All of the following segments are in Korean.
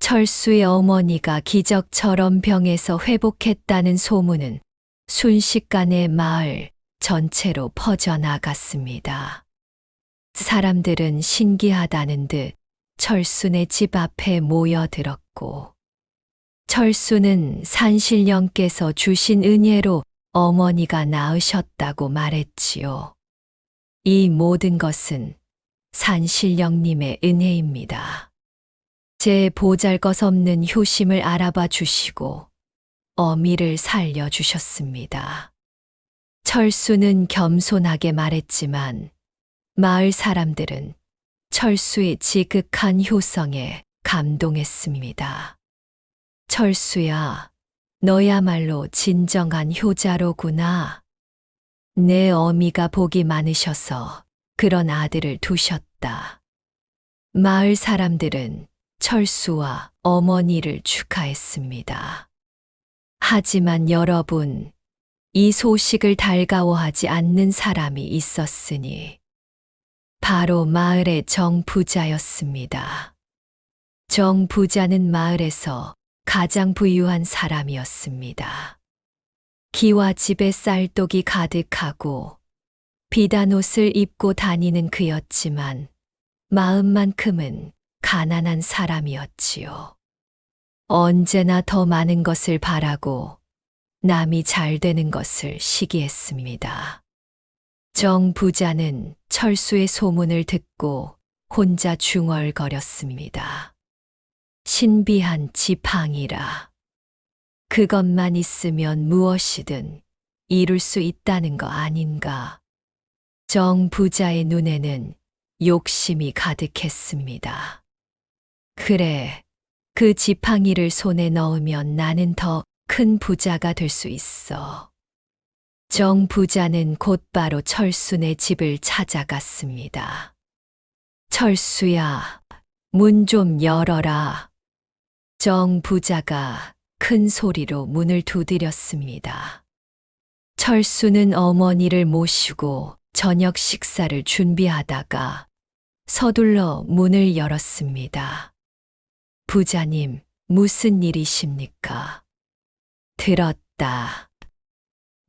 철수의 어머니가 기적처럼 병에서 회복했다는 소문은 순식간에 마을 전체로 퍼져나갔습니다. 사람들은 신기하다는 듯 철수네 집 앞에 모여들었고, 철수는 산신령께서 주신 은혜로 어머니가 나으셨다고 말했지요. 이 모든 것은 산신령님의 은혜입니다. 제 보잘것없는 효심을 알아봐 주시고 어미를 살려주셨습니다. 철수는 겸손하게 말했지만 마을 사람들은 철수의 지극한 효성에 감동했습니다. 철수야, 너야말로 진정한 효자로구나. 내 어미가 복이 많으셔서 그런 아들을 두셨다. 마을 사람들은 철수와 어머니를 축하했습니다. 하지만 여러분, 이 소식을 달가워하지 않는 사람이 있었으니 바로 마을의 정부자였습니다. 정부자는 마을에서 가장 부유한 사람이었습니다. 기와 집에 쌀독이 가득하고 비단 옷을 입고 다니는 그였지만 마음만큼은 가난한 사람이었지요. 언제나 더 많은 것을 바라고 남이 잘 되는 것을 시기했습니다. 정 부자는 철수의 소문을 듣고 혼자 중얼거렸습니다. 신비한 지팡이라. 그것만 있으면 무엇이든 이룰 수 있다는 거 아닌가. 정 부자의 눈에는 욕심이 가득했습니다. 그래, 그 지팡이를 손에 넣으면 나는 더 큰 부자가 될 수 있어. 정 부자는 곧바로 철수네 집을 찾아갔습니다. 철수야, 문 좀 열어라. 정 부자가 큰 소리로 문을 두드렸습니다. 철수는 어머니를 모시고 저녁 식사를 준비하다가 서둘러 문을 열었습니다. 부자님, 무슨 일이십니까? 들었다.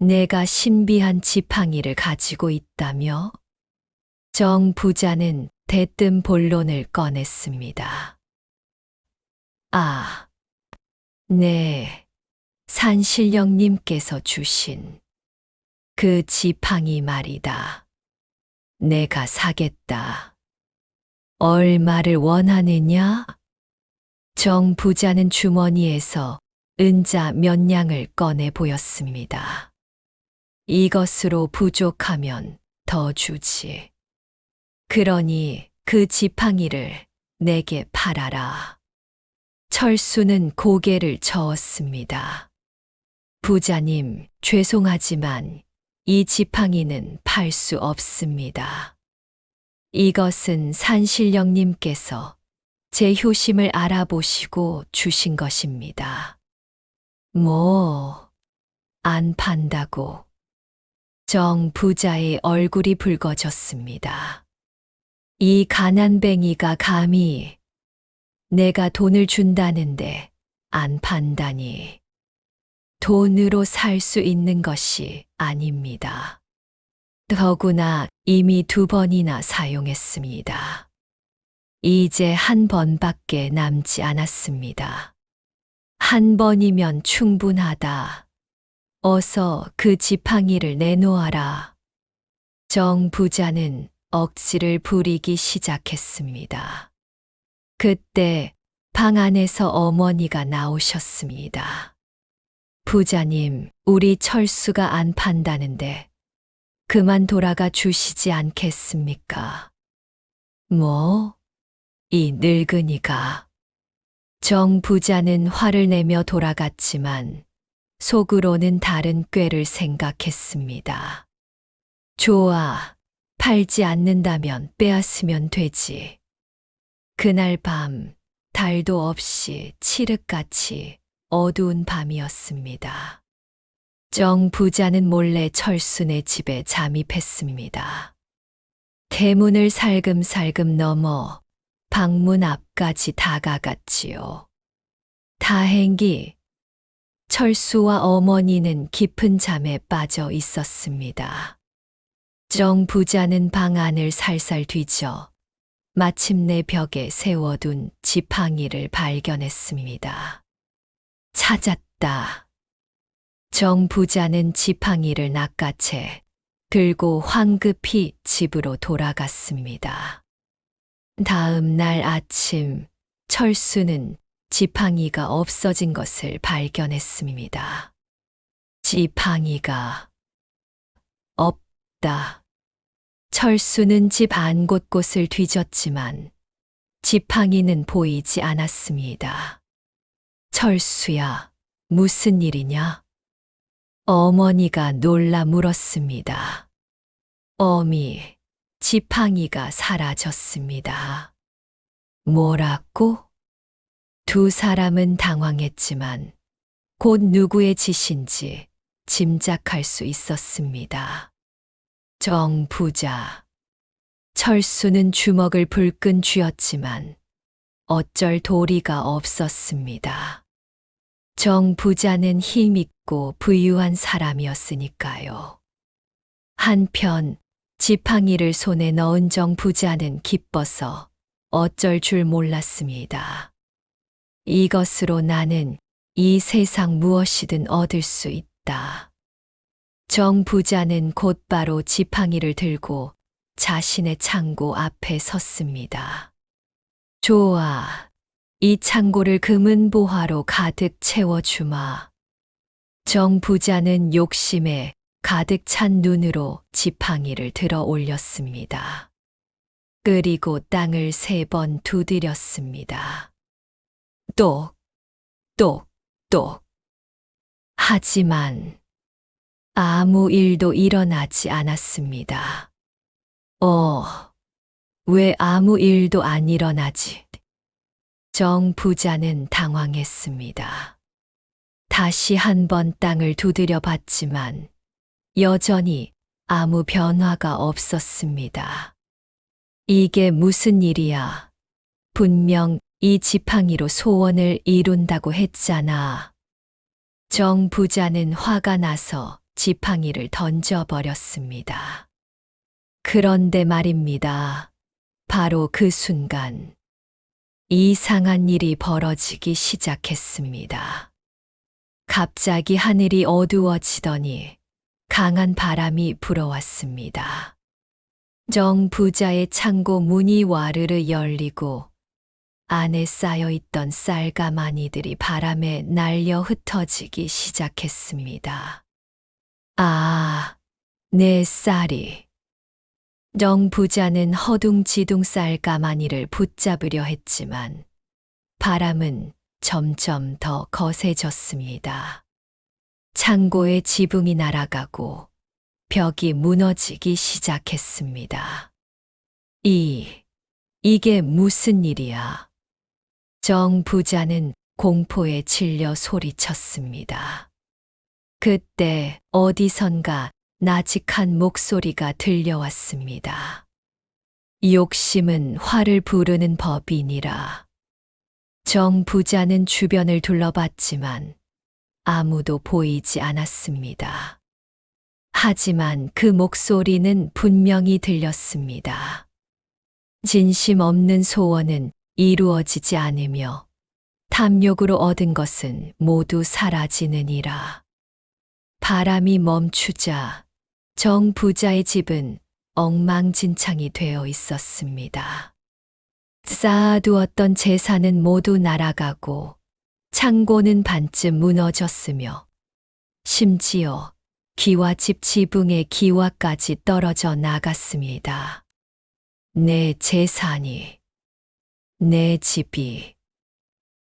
내가 신비한 지팡이를 가지고 있다며? 정 부자는 대뜸 본론을 꺼냈습니다. 아, 네, 산신령님께서 주신 그 지팡이 말이다. 내가 사겠다. 얼마를 원하느냐? 정 부자는 주머니에서 은자 몇 냥을 꺼내 보였습니다. 이것으로 부족하면 더 주지. 그러니 그 지팡이를 내게 팔아라. 철수는 고개를 저었습니다. 부자님, 죄송하지만 이 지팡이는 팔 수 없습니다. 이것은 산신령님께서 제 효심을 알아보시고 주신 것입니다. 뭐, 안 판다고. 정 부자의 얼굴이 붉어졌습니다. 이 가난뱅이가 감히 내가 돈을 준다는데 안 판다니. 돈으로 살 수 있는 것이 아닙니다. 더구나 이미 2번이나 사용했습니다. 이제 한 번밖에 남지 않았습니다. 한 번이면 충분하다. 어서 그 지팡이를 내놓아라. 정 부자는 억지를 부리기 시작했습니다. 그때 방 안에서 어머니가 나오셨습니다. 부자님, 우리 철수가 안 판다는데 그만 돌아가 주시지 않겠습니까? 뭐? 이 늙은이가. 정 부자는 화를 내며 돌아갔지만 속으로는 다른 꾀를 생각했습니다. 좋아, 팔지 않는다면 빼앗으면 되지. 그날 밤 달도 없이 칠흑같이 어두운 밤이었습니다. 정 부자는 몰래 철수네 집에 잠입했습니다. 대문을 살금살금 넘어 방문 앞까지 다가갔지요. 다행히 철수와 어머니는 깊은 잠에 빠져 있었습니다. 정 부자는 방 안을 살살 뒤져 마침내 벽에 세워둔 지팡이를 발견했습니다. 찾았다. 정 부자는 지팡이를 낚아채 들고 황급히 집으로 돌아갔습니다. 다음 날 아침 철수는 지팡이가 없어진 것을 발견했습니다. 지팡이가 없다. 철수는 집 안 곳곳을 뒤졌지만 지팡이는 보이지 않았습니다. 철수야, 무슨 일이냐? 어머니가 놀라 물었습니다. 어미, 지팡이가 사라졌습니다. 뭐라고? 두 사람은 당황했지만 곧 누구의 짓인지 짐작할 수 있었습니다. 정 부자. 철수는 주먹을 불끈 쥐었지만 어쩔 도리가 없었습니다. 정 부자는 힘있고 부유한 사람이었으니까요. 한편 지팡이를 손에 넣은 정 부자는 기뻐서 어쩔 줄 몰랐습니다. 이것으로 나는 이 세상 무엇이든 얻을 수 있다. 정 부자는 곧바로 지팡이를 들고 자신의 창고 앞에 섰습니다. 좋아, 이 창고를 금은보화로 가득 채워주마. 정 부자는 욕심에 가득 찬 눈으로 지팡이를 들어 올렸습니다. 그리고 땅을 3번 두드렸습니다. 똑, 똑, 똑. 하지만 아무 일도 일어나지 않았습니다. 왜 아무 일도 안 일어나지? 정 부자는 당황했습니다. 다시 한번 땅을 두드려 봤지만 여전히 아무 변화가 없었습니다. 이게 무슨 일이야? 분명 이 지팡이로 소원을 이룬다고 했잖아. 정 부자는 화가 나서 지팡이를 던져버렸습니다. 그런데 말입니다. 바로 그 순간 이상한 일이 벌어지기 시작했습니다. 갑자기 하늘이 어두워지더니 강한 바람이 불어왔습니다. 정 부자의 창고 문이 와르르 열리고 안에 쌓여있던 쌀가마니들이 바람에 날려 흩어지기 시작했습니다. 아, 내 쌀이. 정 부자는 허둥지둥 쌀가마니를 붙잡으려 했지만 바람은 점점 더 거세졌습니다. 창고의 지붕이 날아가고 벽이 무너지기 시작했습니다. 이게 무슨 일이야? 정 부자는 공포에 질려 소리쳤습니다. 그때 어디선가 나직한 목소리가 들려왔습니다. 욕심은 화를 부르는 법이니라. 정 부자는 주변을 둘러봤지만 아무도 보이지 않았습니다. 하지만 그 목소리는 분명히 들렸습니다. 진심 없는 소원은 이루어지지 않으며 탐욕으로 얻은 것은 모두 사라지느니라. 바람이 멈추자 정 부자의 집은 엉망진창이 되어 있었습니다. 쌓아두었던 재산은 모두 날아가고 창고는 반쯤 무너졌으며 심지어 기와집 지붕의 기와까지 떨어져 나갔습니다. 내 재산이, 내 집이.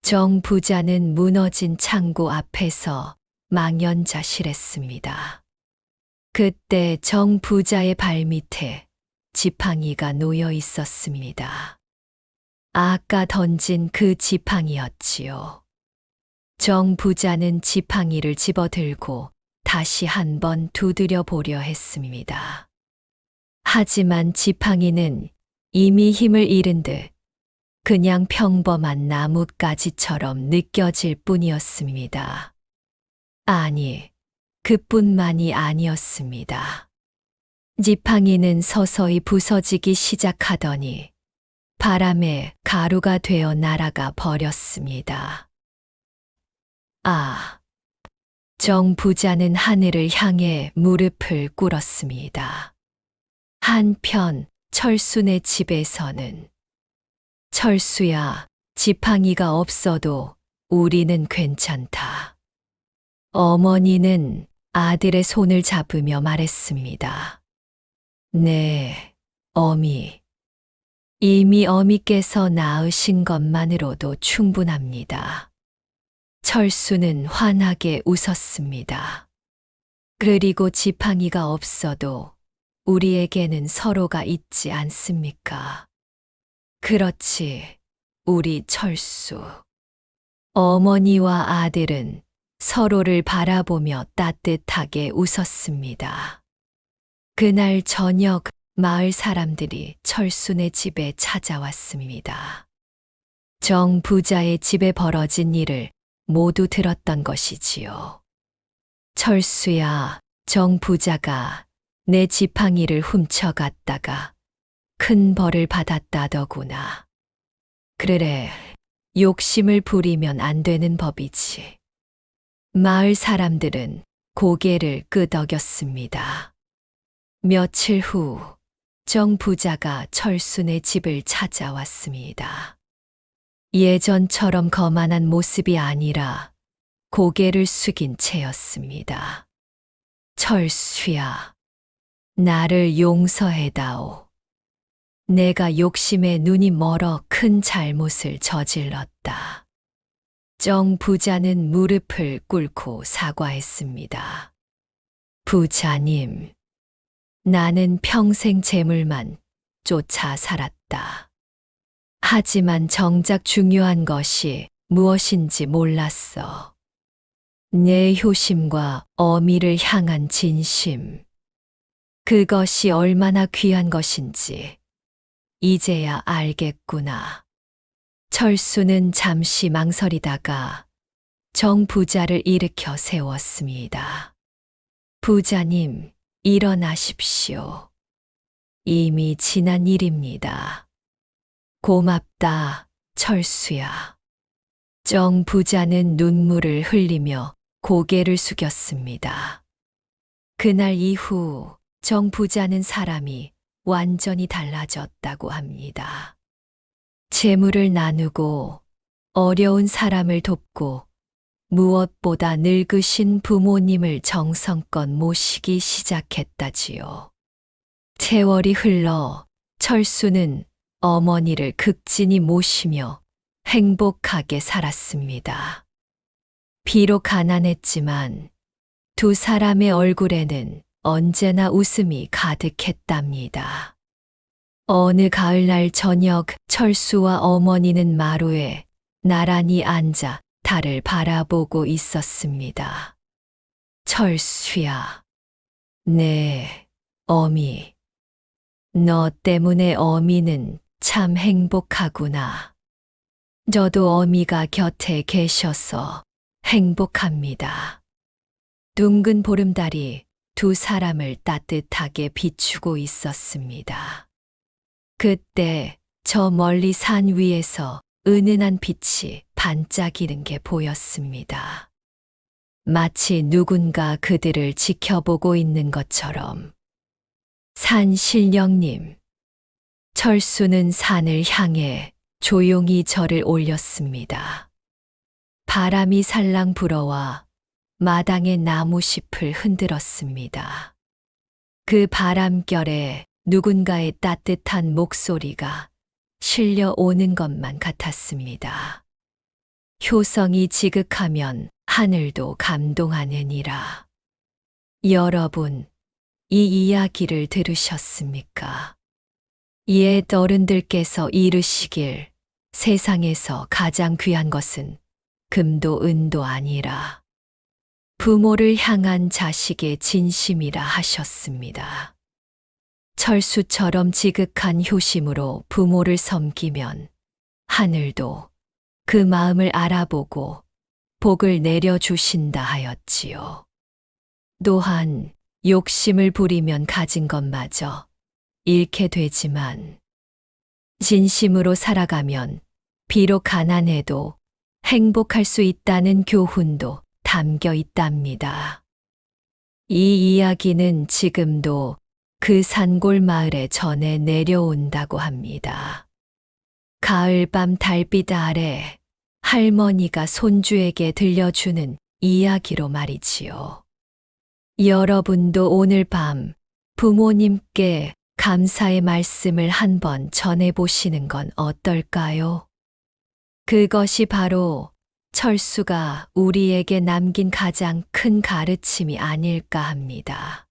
정 부자는 무너진 창고 앞에서 망연자실했습니다. 그때 정 부자의 발밑에 지팡이가 놓여 있었습니다. 아까 던진 그 지팡이였지요. 정 부자는 지팡이를 집어들고 다시 한번 두드려 보려 했습니다. 하지만 지팡이는 이미 힘을 잃은 듯 그냥 평범한 나뭇가지처럼 느껴질 뿐이었습니다. 아니, 그뿐만이 아니었습니다. 지팡이는 서서히 부서지기 시작하더니 바람에 가루가 되어 날아가 버렸습니다. 아, 정 부자는 하늘을 향해 무릎을 꿇었습니다. 한편 철수네 집에서는 철수야, 지팡이가 없어도 우리는 괜찮다. 어머니는 아들의 손을 잡으며 말했습니다. 네, 어미. 이미 어미께서 낳으신 것만으로도 충분합니다. 철수는 환하게 웃었습니다. 그리고 지팡이가 없어도 우리에게는 서로가 있지 않습니까? 그렇지, 우리 철수. 어머니와 아들은 서로를 바라보며 따뜻하게 웃었습니다. 그날 저녁 마을 사람들이 철수네 집에 찾아왔습니다. 정 부자의 집에 벌어진 일을 모두 들었던 것이지요. 철수야, 정 부자가 내 지팡이를 훔쳐갔다가 큰 벌을 받았다더구나. 그래, 욕심을 부리면 안 되는 법이지. 마을 사람들은 고개를 끄덕였습니다. 며칠 후, 정 부자가 철수네 집을 찾아왔습니다. 예전처럼 거만한 모습이 아니라 고개를 숙인 채였습니다. 철수야, 나를 용서해다오. 내가 욕심에 눈이 멀어 큰 잘못을 저질렀다. 정 부자는 무릎을 꿇고 사과했습니다. 부자님, 나는 평생 재물만 쫓아 살았다. 하지만 정작 중요한 것이 무엇인지 몰랐어. 내 효심과 어미를 향한 진심. 그것이 얼마나 귀한 것인지 이제야 알겠구나. 철수는 잠시 망설이다가 정 부자를 일으켜 세웠습니다. 부자님, 일어나십시오. 이미 지난 일입니다. 고맙다, 철수야. 정 부자는 눈물을 흘리며 고개를 숙였습니다. 그날 이후 정 부자는 사람이 완전히 달라졌다고 합니다. 재물을 나누고 어려운 사람을 돕고 무엇보다 늙으신 부모님을 정성껏 모시기 시작했다지요. 세월이 흘러 철수는 어머니를 극진히 모시며 행복하게 살았습니다. 비록 가난했지만 두 사람의 얼굴에는 언제나 웃음이 가득했답니다. 어느 가을날 저녁 철수와 어머니는 마루에 나란히 앉아 달을 바라보고 있었습니다. 철수야, 네, 어미. 너 때문에 어미는 참 행복하구나. 저도 어미가 곁에 계셔서 행복합니다. 둥근 보름달이 두 사람을 따뜻하게 비추고 있었습니다. 그때 저 멀리 산 위에서 은은한 빛이 반짝이는 게 보였습니다. 마치 누군가 그들을 지켜보고 있는 것처럼. 산신령님, 철수는 산을 향해 조용히 절을 올렸습니다. 바람이 살랑 불어와 마당의 나무잎을 흔들었습니다. 그 바람결에 누군가의 따뜻한 목소리가 실려오는 것만 같았습니다. 효성이 지극하면 하늘도 감동하느니라. 여러분, 이 이야기를 들으셨습니까? 옛 어른들께서 이르시길 세상에서 가장 귀한 것은 금도 은도 아니라 부모를 향한 자식의 진심이라 하셨습니다. 철수처럼 지극한 효심으로 부모를 섬기면 하늘도 그 마음을 알아보고 복을 내려주신다 하였지요. 또한 욕심을 부리면 가진 것마저 잃게 되지만 진심으로 살아가면 비록 가난해도 행복할 수 있다는 교훈도 담겨 있답니다. 이 이야기는 지금도 그 산골 마을에 전해 내려온다고 합니다. 가을밤 달빛 아래 할머니가 손주에게 들려주는 이야기로 말이지요. 여러분도 오늘 밤 부모님께 감사의 말씀을 한번 전해보시는 건 어떨까요? 그것이 바로 철수가 우리에게 남긴 가장 큰 가르침이 아닐까 합니다.